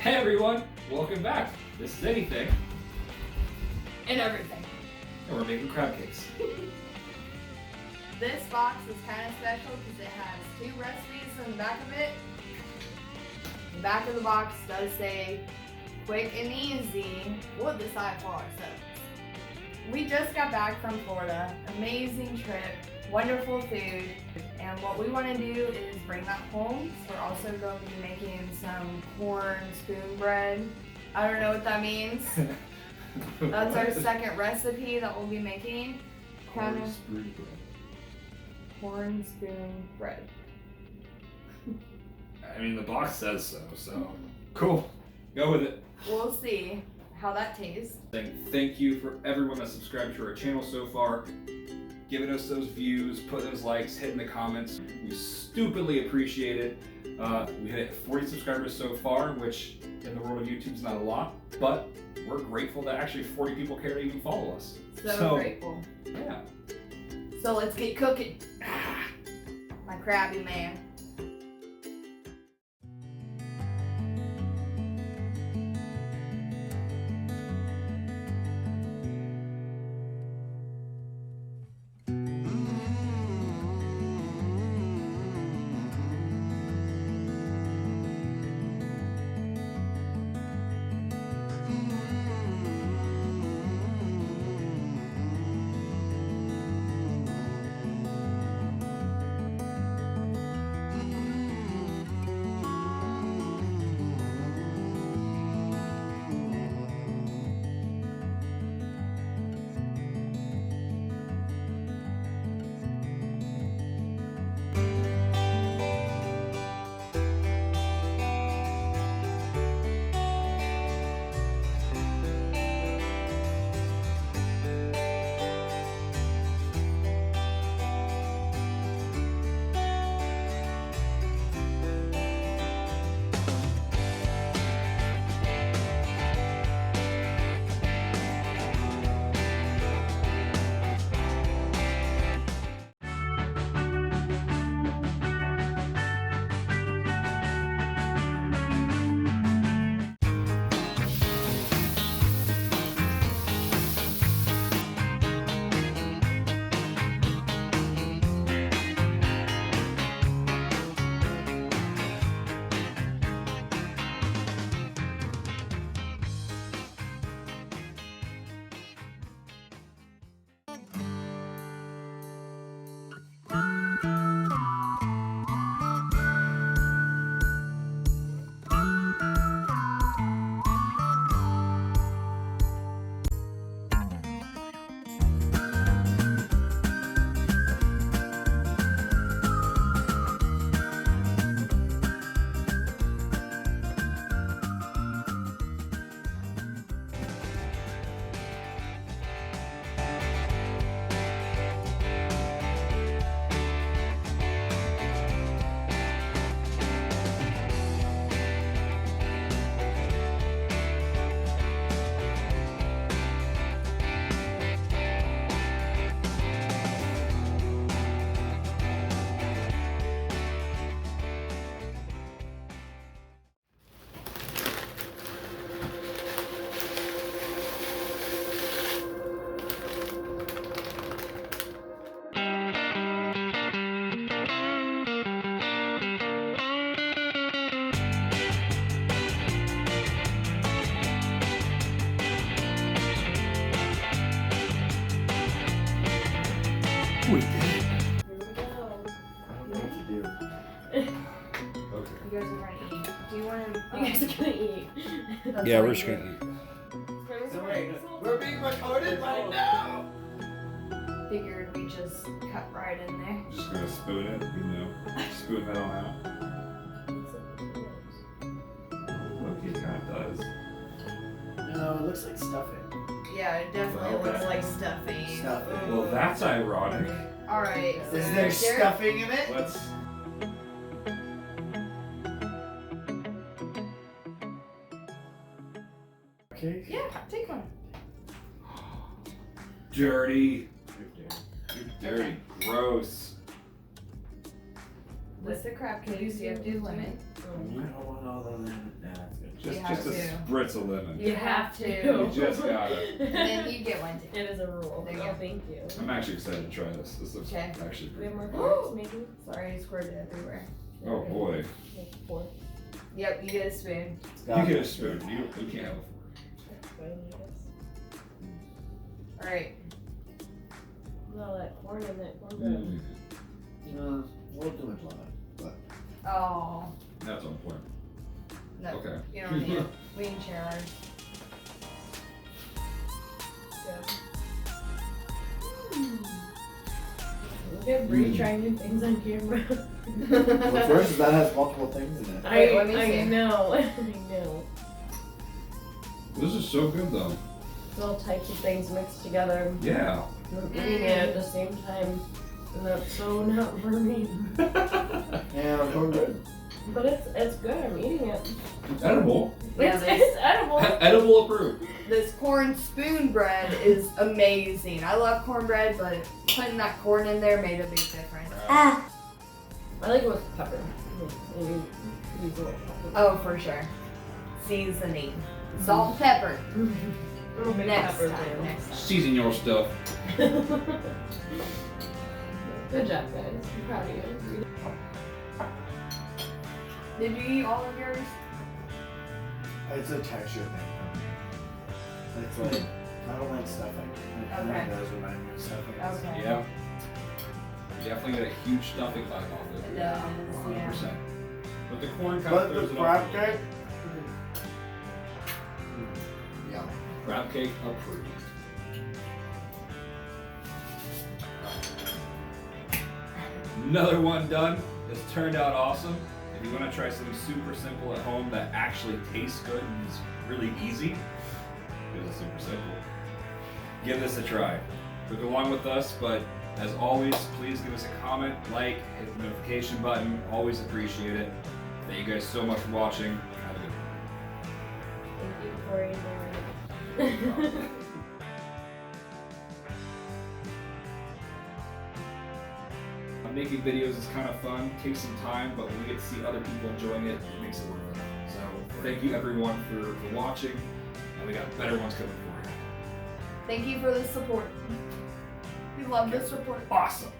Hey everyone, welcome back. This is Anything. And everything. And we're making crab cakes. This box is kind of special because it has 2 recipes on the back of it. The back of the box does say quick and easy what the side bar says. We just got back from Florida. Amazing trip, wonderful food. And what we want to do is bring that home. So we're also going to be making some corn spoon bread. I don't know what that means. That's our second recipe that we'll be making. Corn spoon bread. Corn spoon bread. I mean, the box says so cool. Go with it. We'll see how that tastes. Thank you for everyone that subscribed to our channel so far, giving us those views, putting those likes, hitting the comments. We stupidly appreciate it. We hit 40 subscribers so far, which in the world of YouTube is not a lot, but we're grateful that actually 40 people care to even follow us. So grateful. Yeah. So let's get cooking. My crabby man. We did it. Here we go. I don't know what to do. Okay. You guys are gonna eat. Do you want to? You guys are gonna eat. Yeah, we're just gonna eat. So We're being recorded right now! figured we just cut right in there. Just gonna spoon it, spoon that on out. Look, it kind of does. No, it looks like stuffing. Yeah, it definitely Okay. looks like stuffing. Stuffing. Well, that's ironic. All right. So Is there Derek- stuffing in it? Let's. Okay. Yeah, take one. Dirty. You're dirty. Gross. With the crab cakes, you have to do lemon. I don't want all the lemon. Nah, that's good. You Just have a to. spritz of lemon. You have to. You just gotta. And then you get one too. It is a rule. There you Oh, go. thank you. I'm actually excited to try this. This looks Okay. actually Do we have pretty more cards, maybe? Sorry, I squirted everywhere. Oh boy. Like 4. Yep, you get a spoon. You get a spoon. You can't have a fork. Alright. All that corn in that cornbread. No, a little too much lemon. But Oh. That's on point. No. Okay. You don't need it. We can share ours. Look at Bree trying new things on camera. what's worse is that has multiple things in it. Wait, let me I see. know. I know. This is so good though. It's all types of things mixed together. Yeah. I'm eating it at the same time. And that's so not for me. Yeah, cornbread. But it's good. I'm eating it. It's edible. Yeah, It's edible. Edible approved. This corn spoon bread is amazing. I love cornbread, but putting that corn in there made a big difference. I like it with pepper. Maybe use a little pepper. Oh, for sure. Seasoning. Salt, pepper. A little bit Next of pepper time. too. Next time. Season your stuff. Good job, guys. I'm proud of you. Did you eat all of yours? It's a texture thing. It's like, I don't like stuffing. And Okay. It does remind me of stuffing. Okay. Yeah. You definitely get a huge stuffing vibe off It it. does, 100%. But the corn kind But of the throws it crab off. cake? Yeah. Crab cake approved. Another one done. This turned out awesome. If you want to try something super simple at home that actually tastes good and is really easy, because it's super simple, give this a try. Cook along with us, but as always, please give us a comment, like, hit the notification button. Always appreciate it. Thank you guys so much for watching. Have a good one. Thank you for your Making videos is kind of fun, takes some time, but when we get to see other people enjoying it, it makes it worth it. So thank you everyone for watching, and we got better ones coming for you. Thank you for the support. We love the support. Awesome.